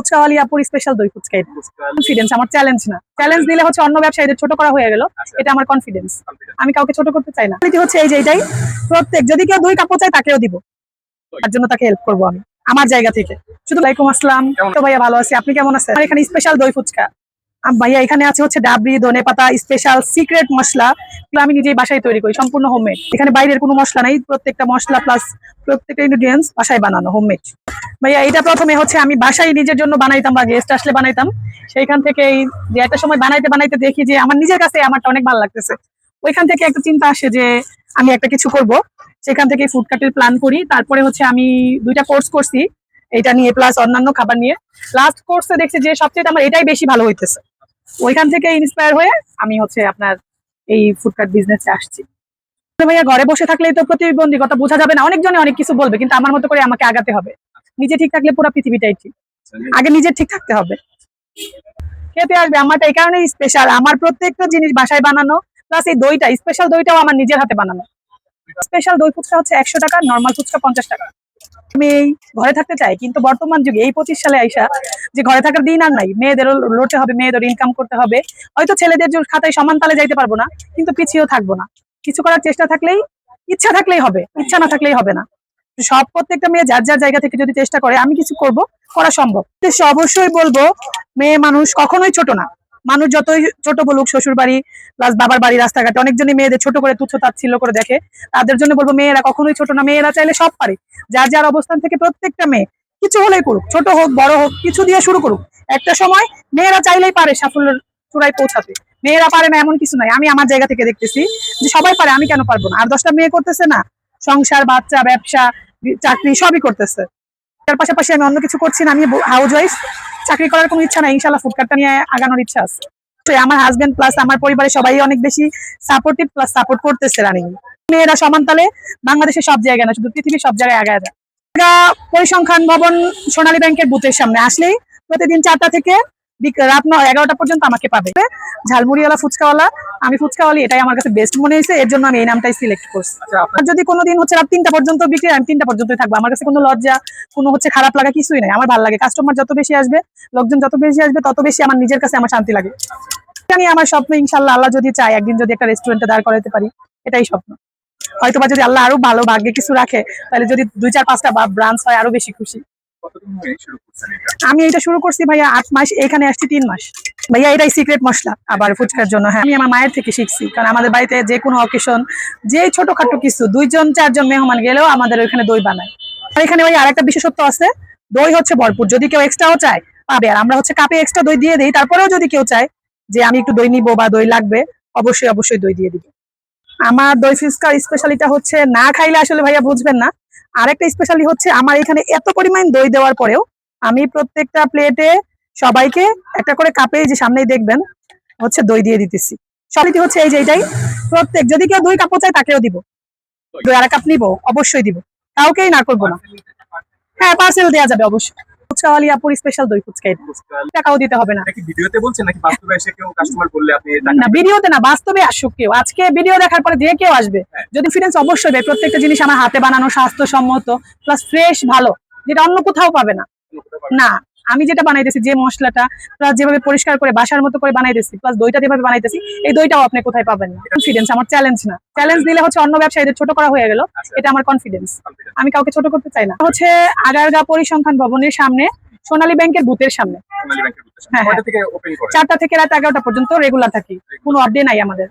ফুচকাওয়ালি আপুর স্পেশাল দই ফুচকা। এটা কনফিডেন্স, আমার চ্যালেঞ্জ না। চ্যালেঞ্জ দিলে হচ্ছে অন্য ব্যবসায়ীদের ছোট করা হয়ে গেল, এটা আমার কনফিডেন্স। আমি কাউকে ছোট করতে চাই না। এটি হচ্ছে এই যে এটাই, প্রত্যেক যদি কেউ দই কাপড় চায় তাকেও দিব, তার জন্য তাকে হেল্প করবো আমি আমার জায়গা থেকে। শুধু লাইকুম আসসালাম, তো ভাইয়া ভালো আছি, আপনি কেমন আছেন? আর এখানে স্পেশাল দই ফুচকা ভাইয়া, এখানে আছে হচ্ছে ডাবরি, ধনেপাতা, স্পেশাল সিক্রেট মশলা, এগুলো আমি নিজেই বাসায় তৈরি করি, সম্পূর্ণ হোমমেড। এখানে বাইরের কোনো মশলা নাই, প্রত্যেকটা মশলা প্লাস প্রত্যেকটা ইনগ্রিডিয়েন্টস বাসায় বানানো, হোমমেড। ভাইয়া এটা প্রথমে হচ্ছে আমি বাসায় নিজের জন্য বানাইতাম বা গেস্ট আসলে বানাইতাম। সেইখান থেকে যে একটা সময় বানাইতে বানাইতে দেখি যে আমার নিজের কাছে আমারটা অনেক ভালো লাগতেছে। ওইখান থেকে একটা চিন্তা আসে যে আমি একটা কিছু করব। সেখান থেকে ফুডকার্টের প্ল্যান করি। তারপরে হচ্ছে আমি 2টা কোর্স করছি এটা নিয়ে, প্লাস অন্যান্য খাবার নিয়ে। লাস্ট কোর্সে দেখছি যে সবচেয়ে আমার এটাই বেশি ভালো হইতেছে। ওইখান থেকে ইন্সপায়ার হয়ে আমি হচ্ছে আপনার এই ফুডকার্ট বিজনেসে আসছি। ভাইয়া ঘরে বসে থাকলেই তো প্রতিবন্ধকতা বোঝা যাবে না, অনেকজনে অনেক কিছু বলবে, কিন্তু আমার মতো করে আমাকে আগাতে হবে। নিজে ঠিক থাকলে পুরো পৃথিবীটাই ঠিক। আগে নিজে ঠিক থাকতে হবে। খেতে আসবে, আমারটা এই কারণেই স্পেশাল, আমার প্রত্যেকটা জিনিস বাসায় বানানো, প্লাস এই দইটা স্পেশাল দইটাও আমার নিজের হাতে বানানো। স্পেশাল দই ফুচকা হচ্ছে 100 টাকা, নর্মাল ফুচকা 50 টাকা। আমি এই ঘরে থাকতে চাই, কিন্তু বর্তমান যুগে এই 25 সালে আইসা যে ঘরে থাকার দিন আর নাই, মেয়েদেরও লড়তে হবে, মেয়েদের ইনকাম করতে হবে। হয়তো ছেলেদের খাতায় সমান তালে যাইতে পারবো না, কিন্তু পিছিয়েও থাকবো না। কিছু করার চেষ্টা থাকলেই, ইচ্ছা থাকলেই হবে, ইচ্ছা না থাকলেই হবে না। সব প্রত্যেকটা মেয়ে যার যার জায়গা থেকে যদি চেষ্টা করে, আমি কিছু করব, করা সম্ভব। অবশ্যই বলবো, মেয়ে মানুষ কখনোই ছোট না। মানুষ যতই ছোট বলুক, শ্বশুর বাড়ি প্লাস বাবার বাড়ি, রাস্তাঘাটে অনেকজনই মেয়েদের ছোট করে তুচ্ছ তাচ্ছিল্য করে দেখে। তাদের জন্য বলবো, মেয়েরা কখনোই ছোট না, মেয়েরা চাইলে সব পারে। যার যার অবস্থান থেকে প্রত্যেকটা মেয়ে কিছু হলেই করুক, ছোট হোক বড় হোক, কিছু দিয়ে শুরু করুক। একটা সময় মেয়েরা চাইলেই পারে সাফল্যের চূড়ায় পৌঁছাতে। মেয়েরা পারে না এমন কিছু নাই, আমি আমার জায়গা থেকে দেখতেছি যে সবাই পারে, আমি কেন পারবো না? আর 10টা মেয়ে করতেছে না, সংসার, বাচ্চা, ব্যবসা, চাকরি সবই করতেছে। তার পাশাপাশি আমি অন্য কিছু করছি না, আমি হাউস ওয়াইফ। চাকরি করার কোনো ইচ্ছা নাই, ইনশাল্লাহ ফুডকার্টটা নিয়ে আগানোর ইচ্ছা আছে। আমার হাজবেন্ড প্লাস আমার পরিবারের সবাই অনেক বেশি সাপোর্টিভ, প্লাস সাপোর্ট করতেছে রানিং। মেয়েরা সমান তালে বাংলাদেশের সব জায়গায় না, শুধু পৃথিবীর সব জায়গায় আগায় যায়। পরিসংখ্যান ভবন সোনালী ব্যাংকের বুথের সামনে আসলেই প্রতিদিন 4টা থেকে রাত 11টা পর্যন্ত আমাকে পাবে। ঝালমুড়িওয়ালা ফুচকাওয়ালা, আমি ফুচকাওয়ালি, এটাই আমার কাছে বেস্ট মনে হয়েছে, এর জন্য আমি এই নামটাই সিলেক্ট করছি। আর যদি কোনোদিন হচ্ছে রাত 3টা পর্যন্ত বিক্রি, আমি 3টা পর্যন্তই থাকবো। আমার কাছে কোনো লজ্জা, কোনো হচ্ছে খারাপ লাগা কিছুই নাই। আমার ভালো লাগে, কাস্টমার যত বেশি আসবে, লোকজন যত বেশি আসবে, তত বেশি আমার নিজের কাছে আমার শান্তি লাগে। জানি আমার স্বপ্ন, ইনশাল্লাহ আল্লাহ যদি চায় একদিন যদি একটা রেস্টুরেন্টে দাঁড় করাতে পারি, এটাই স্বপ্ন। হয়তোবা যদি আল্লাহ আরো ভালো ভাগ্যে কিছু রাখে, তাহলে যদি 2-4-5টা ব্রাঞ্চ হয়, আরো বেশি খুশি। আমি এটা শুরু করছি ভাইয়া 8 মাস, এখানে আসছি 3 মাস। ভাইয়া এটাই সিক্রেট মশলা আবার ফুচকার জন্য। হ্যাঁ, আমি আমার মায়ের থেকে শিখছি, কারণ আমাদের বাড়িতে যে কোনো অকেশন, যে ছোটখাটো কিছু 2-4 জন মেহমান গেলেও আমাদের ওইখানে দই বানায়। আর এখানে ভাই আরেকটা বিশেষত্ব আছে, দই হচ্ছে ভরপুর, যদি কেউ এক্সট্রাও চায় পাবে। আর আমরা হচ্ছে কাপে এক্সট্রা দই দিয়ে দিই, তারপরেও যদি কেউ চায় যে আমি একটু দই নিবো বা দই লাগবে, অবশ্যই অবশ্যই দই দিয়ে দিব। আমার দই ফুচকার স্পেশালিটা হচ্ছে, না খাইলে আসলে ভাইয়া বুঝবেন না। আরেকটা স্পেশালি হচ্ছে, আমার এখানে এত পরিমাণ দই দেওয়ার পরেও আমি প্রত্যেকটা প্লেটে সবাইকে একটা করে কাপে, যে সামনেই দেখবেন হচ্ছে দই দিয়ে দিতেছি। সবটি হচ্ছে এই যে এটাই, প্রত্যেক যদি কেউ দই কাপড় চায় তাকেও দিব, দই আর কাপ নিবো, অবশ্যই দিব, কাউকেই না করবো না। হ্যাঁ, পার্সেল দেওয়া যাবে অবশ্যই। ফুচকাওয়ালি আপুর স্পেশাল দই ফুচকা, এটা টাকাও দিতে হবে না। ভিডিওতে বলছেন নাকি বাস্তবে এসে কেউ কাস্টমার বললে আপনি? না, ভিডিওতে না, বাস্তবে আসুক কেউ। আজকে ভিডিও দেখার পরে যে কেউ আসবে, যদি ফিডেন্স অবশ্যই দেয়। প্রত্যেকটা জিনিস আমার হাতে বানানো, স্বাস্থ্যসম্মত, প্লাস ফ্রেশ, ভালো, যেটা অন্য কোথাও পাবে না। না, আমি যেটা বানাইতেছি, যে মশলাটা প্লাস যেভাবে পরিষ্কার করে বাসার মতো করে বানাইতেছি, প্লাস দইটা যেভাবে বানাইতেছি, এই দইটাও আপনি কোথায় পাবেন না। কনফিডেন্স, আমার চ্যালেঞ্জ না। চ্যালেঞ্জ দিলে হচ্ছে অন্য ব্যবসায়ীদের ছোট করা হয়ে গেল, এটা আমার কনফিডেন্স। আমি কাউকে ছোট করতে চাই না। হচ্ছে আগারগাঁও পরিসংখ্যান ভবনের সামনে, সোনালী ব্যাংকের বুথের সামনে। হ্যাঁ, 4টা থেকে রাত 11টা পর্যন্ত রেগুলার থাকি, কোনো আপডেট নাই আমাদের।